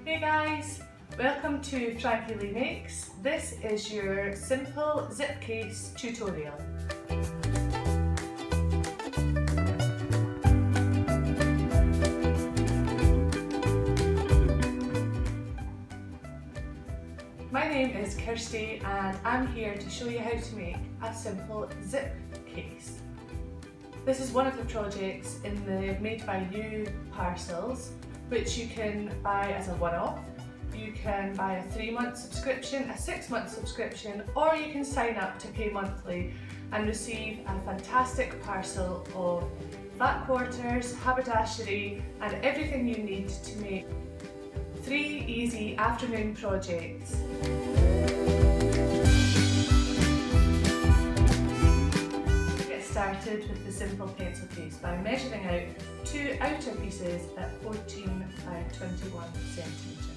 Hey guys, welcome to Frankie Lee Makes. This is your simple zip case tutorial. My name is Kirsty and I'm here to show you how to make a simple zip case. This is one of the projects in the Made by You parcels, which you can buy as a one-off. You can buy a 3-month subscription, a 6-month subscription, or you can sign up to pay monthly and receive a fantastic parcel of flat quarters, haberdashery and everything you need to make 3 easy afternoon projects. Started with the simple pencil case by measuring out 2 outer pieces at 14 by 21 centimetres.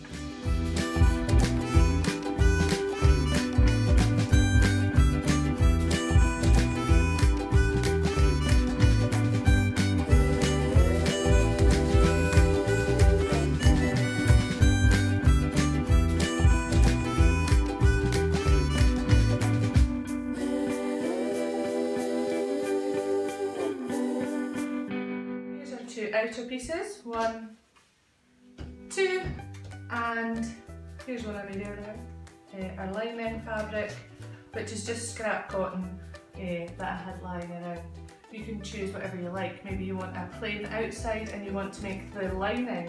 Two outer pieces, 1, 2, and here's one I made earlier, our lining fabric, which is just scrap cotton that I had lying around. You can choose whatever you like. Maybe you want a plain outside and you want to make the lining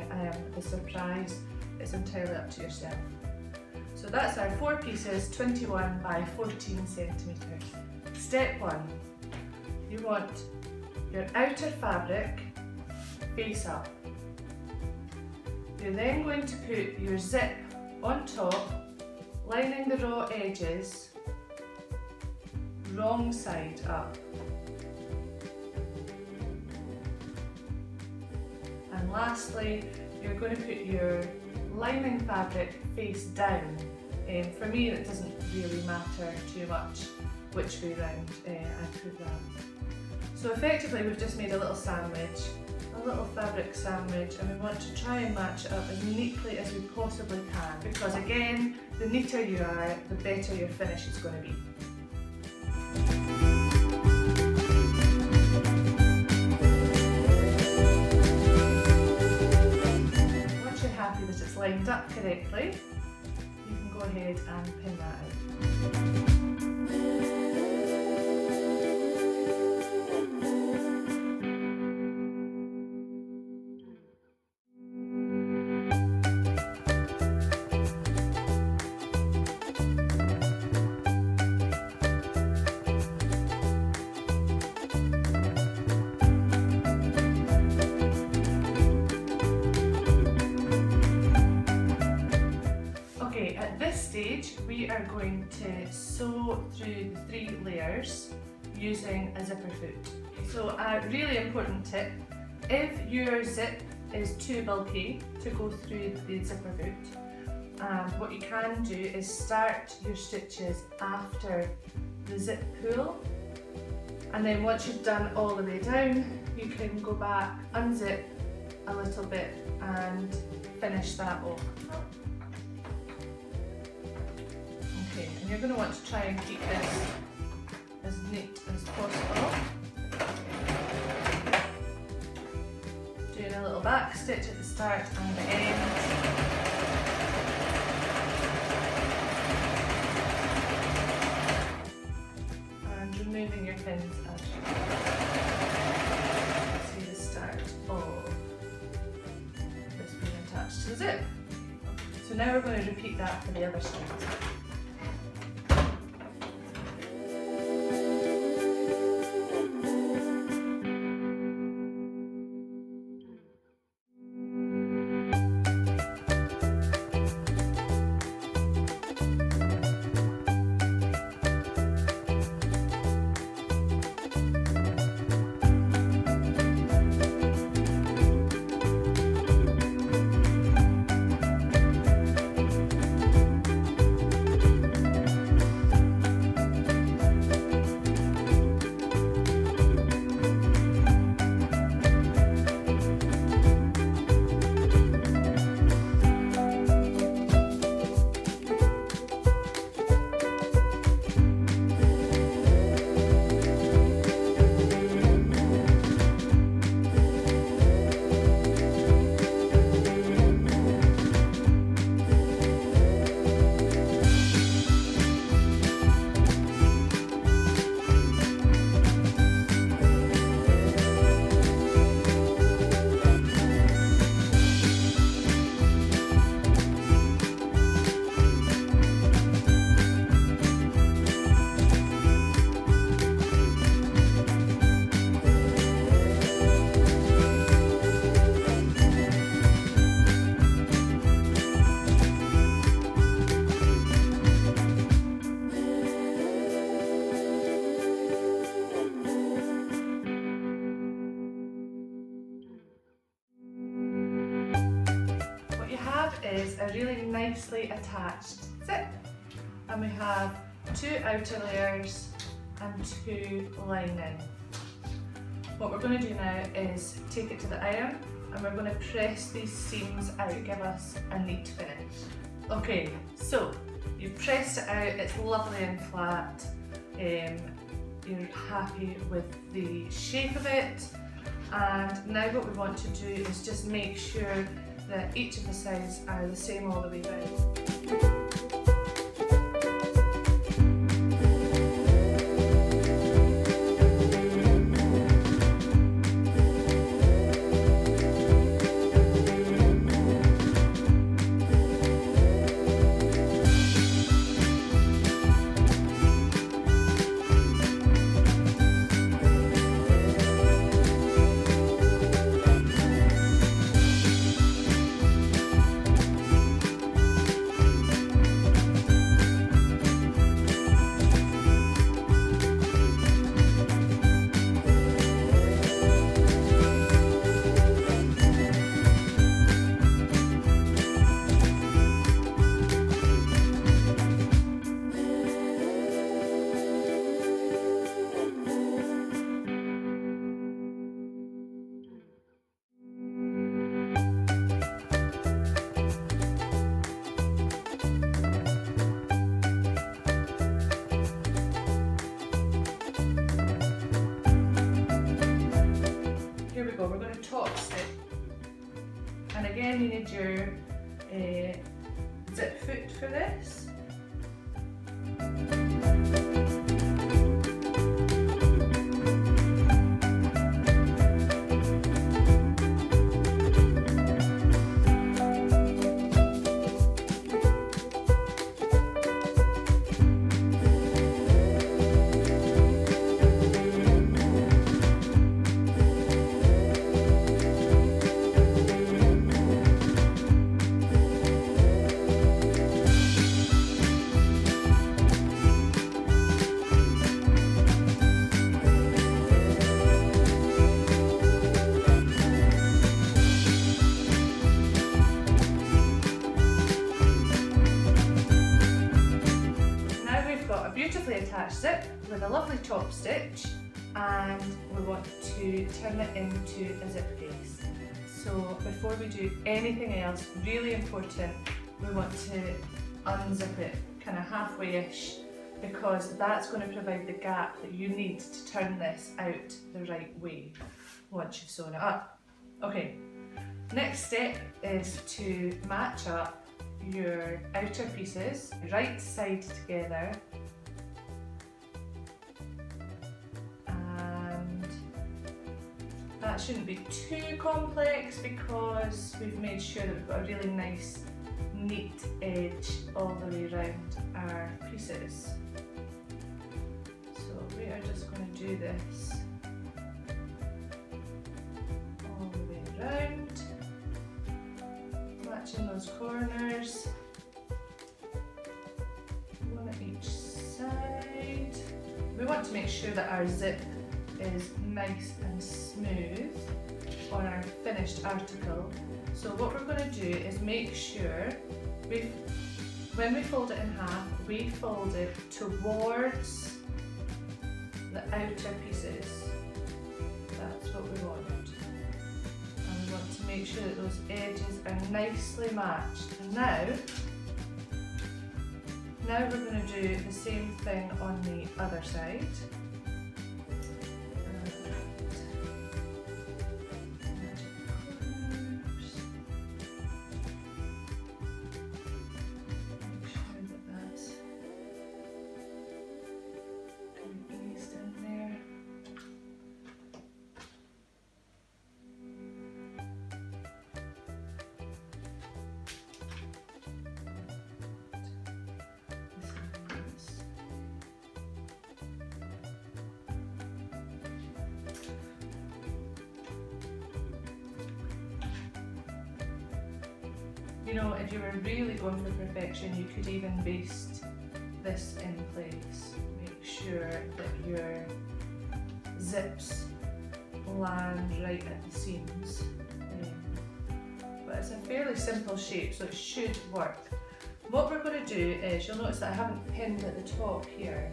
a surprise. It's entirely up to yourself. So that's our 4 pieces, 21 by 14 centimetres. Step 1, you want your outer fabric face up. You're then going to put your zip on top, lining the raw edges, wrong side up. And lastly, you're going to put your lining fabric face down. For me, it doesn't really matter too much which way round I put that. So effectively, we've just made a little sandwich. A little fabric sandwich, and we want to try and match it up as neatly as we possibly can, because again, the neater you are, the better your finish is going to be. Once you're happy that it's lined up correctly, you can go ahead and pin that out. At this stage, we are going to sew through the 3 layers using a zipper foot. So a really important tip, if your zip is too bulky to go through the zipper foot, what you can do is start your stitches after the zip pull, and then once you've done all the way down, you can go back, unzip a little bit and finish that off. Okay, and you're going to want to try and keep this as neat as possible. Doing a little back stitch at the start and the end. And removing your pins as you see the start of this being attached to the zip. So now we're going to repeat that for the other side. is a really nicely attached zip, and we have 2 outer layers and 2 lining. What we're going to do now is take it to the iron and we're going to press these seams out to give us a neat finish. Okay, so you've pressed it out, it's lovely and flat, you're happy with the shape of it, and now what we want to do is just make sure that each of the sides are the same all the way down. We're going to top stitch, and again you need your zip foot for this. Beautifully attached zip with a lovely top stitch, and we want to turn it into a zip case. So before we do anything else, really important, we want to unzip it kind of halfway-ish, because that's going to provide the gap that you need to turn this out the right way once you've sewn it up. Okay, next step is to match up your outer pieces, right side together, that shouldn't be too complex because we've made sure that we've got a really nice neat edge all the way around our pieces. So we are just going to do this all the way around, matching those corners, one at each side. We want to make sure that our zip is nice and smooth on our finished article. So what we're going to do is make sure when we fold it in half, we fold it towards the outer pieces. That's what we want. And we want to make sure that those edges are nicely matched. And now we're going to do the same thing on the other side. You know, if you were really going for perfection, you could even baste this in place. Make sure that your zips land right at the seams. But but it's a fairly simple shape, so it should work. What we're going to do is, you'll notice that I haven't pinned at the top here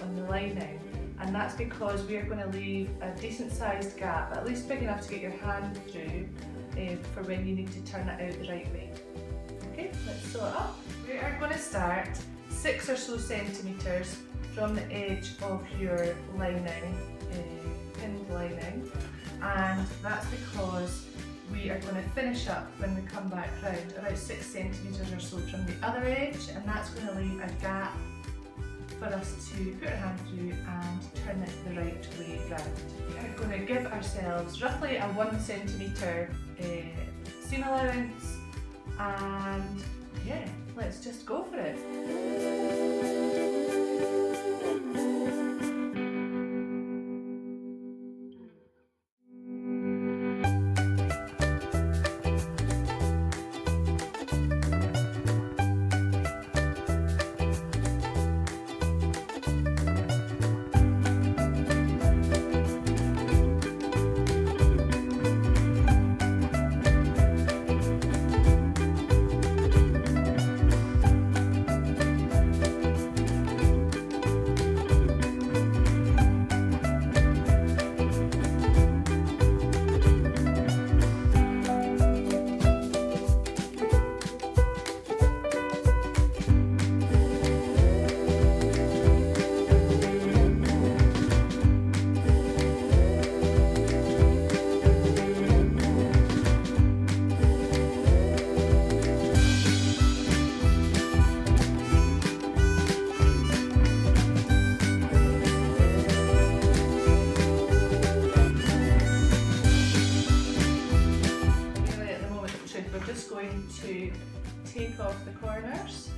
on the lining, and that's because we are going to leave a decent sized gap, at least big enough to get your hand through for when you need to turn it out the right way. Okay, let's sew it up. We are going to start 6 or so centimetres from the edge of your lining, pinned lining, and that's because we are going to finish up when we come back round about 6 centimetres or so from the other edge, and that's going to leave a gap for us to put our hand through and turn it the right way round. We are going to give ourselves roughly a 1 centimetre seam allowance, and yeah, let's just go for it. To take off the corners.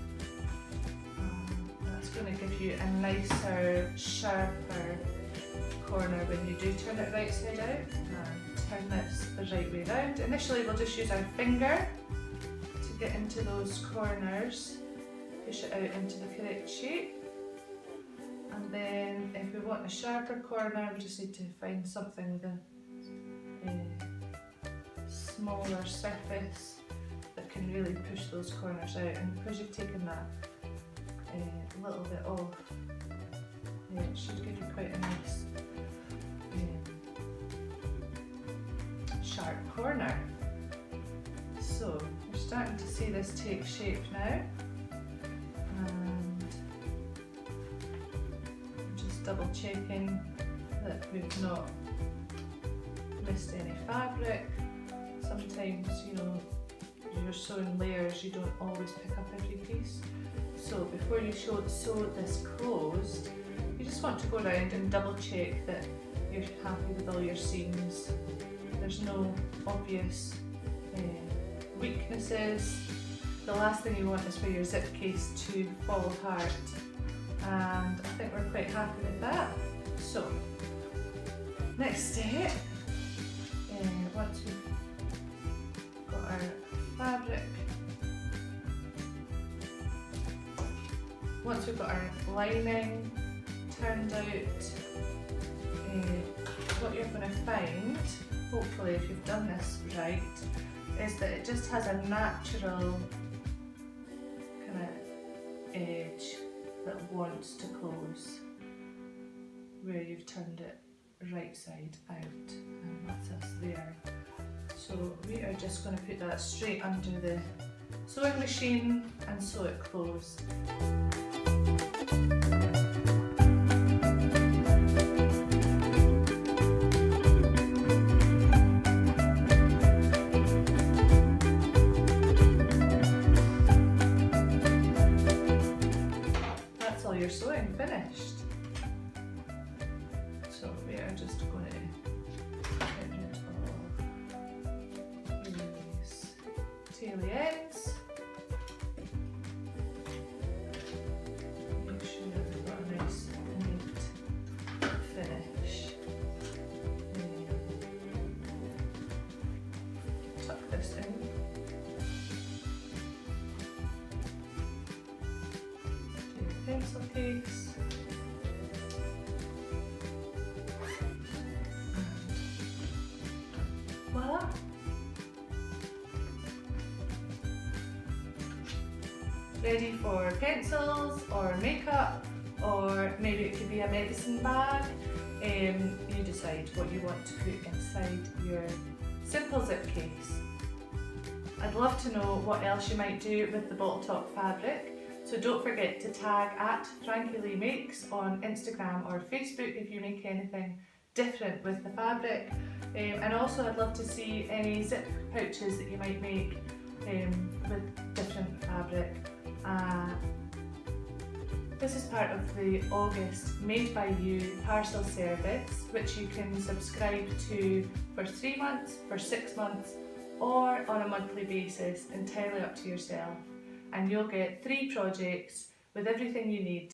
That's going to give you a nicer, sharper corner when you do turn it right side out, and turn this the right way round. Initially we'll just use our finger to get into those corners, push it out into the correct shape, and then if we want a sharper corner we just need to find something with a smaller surface that can really push those corners out, and because you've taken that little bit off, it should give you quite a nice sharp corner. So we're starting to see this take shape now, and I'm just double checking that we've not missed any fabric. Sometimes, you know, you're sewing layers, you don't always pick up every piece. So before you sew this closed, you just want to go around and double check that you're happy with all your seams. There's no obvious weaknesses. The last thing you want is for your zip case to fall apart, and I think we're quite happy with that. So next step, once we've got our fabric, once we've got our lining turned out, what you're going to find, hopefully if you've done this right, is that it just has a natural kind of edge that wants to close where you've turned it right side out, and that's us there. So we are just going to put that straight under the sewing machine and sew it closed. That's all your sewing finished. So we are just going to taily ends. Make sure that we've got a nice neat finish. Tuck this in. Do the pencil case. And voila! ready for pencils or makeup, or maybe it could be a medicine bag. You decide what you want to put inside your simple zip case. I'd love to know what else you might do with the bottle top fabric, so don't forget to tag at Frankie Lee Makes on Instagram or Facebook if you make anything different with the fabric. And also I'd love to see any zip pouches that you might make with different fabric. This is part of the August Made by You parcel service, which you can subscribe to for 3 months, for 6 months, or on a monthly basis, entirely up to yourself. And you'll get 3 projects with everything you need